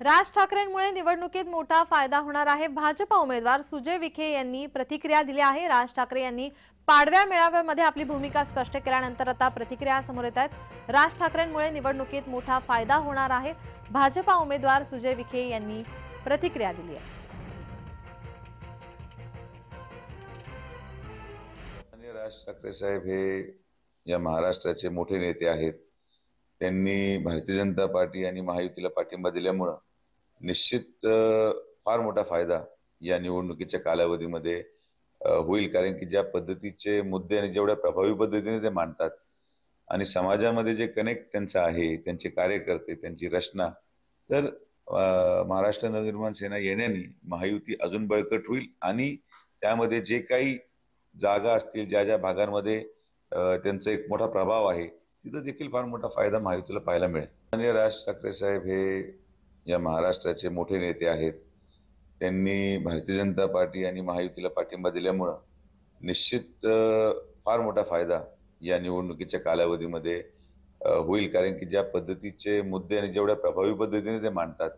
राज ठाकरेंमुळे निवडणुकीत मोठा फायदा होणार आहे। भाजपा उमेदवार सुजय विखे यांनी प्रतिक्रिया दिली आहे। राज ठाकरे यांनी पाडव्या मेळाव्यामध्ये आपली भूमिका स्पष्ट केल्यानंतर आता प्रतिक्रिया समोर येत आहेत। राज ठाकरेंमुळे निवडणुकीत मोठा फायदा होणार आहे। भाजपा उमेदवार सुजय विखे यांनी प्रतिक्रिया दिली आहे। राज ठाकरे साहेब हे या महाराष्ट्राचे मोठे नेते आहेत। त्यांनी भारतीय जनता पार्टी आणि महायुतीला पाठिंबा दिल्यामुळे निश्चित फार मोठा फायदा या निवडणुकीच्या कालावधीमध्ये होईल। कारण की ज्या पद्धतीचे मुद्दे आणि जेवढ्या प्रभावी पद्धतीने ते मांडतात आणि समाजामध्ये जे कनेक्ट त्यांचं आहे, त्यांचे कार्यकर्ते, त्यांची रचना, तर महाराष्ट्र नवनिर्माण सेना येण्याने महायुती अजून बळकट होईल आणि त्यामध्ये जे काही जागा असतील, ज्या ज्या भागांमध्ये त्यांचा एक मोठा प्रभाव आहे, तिथं देखील फार मोठा फायदा महायुतीला पाहायला मिळेल। आणि राज ठाकरे साहेब हे या महाराष्ट्राचे मोठे नेते आहेत। त्यांनी भारतीय जनता पार्टी आणि महायुतीला पाठिंबा दिल्यामुळे निश्चित फार मोठा फायदा या निवडणुकीच्या कालावधीमध्ये होईल। कारण की ज्या पद्धतीचे मुद्दे आणि जेवढ्या प्रभावी पद्धतीने ते मांडतात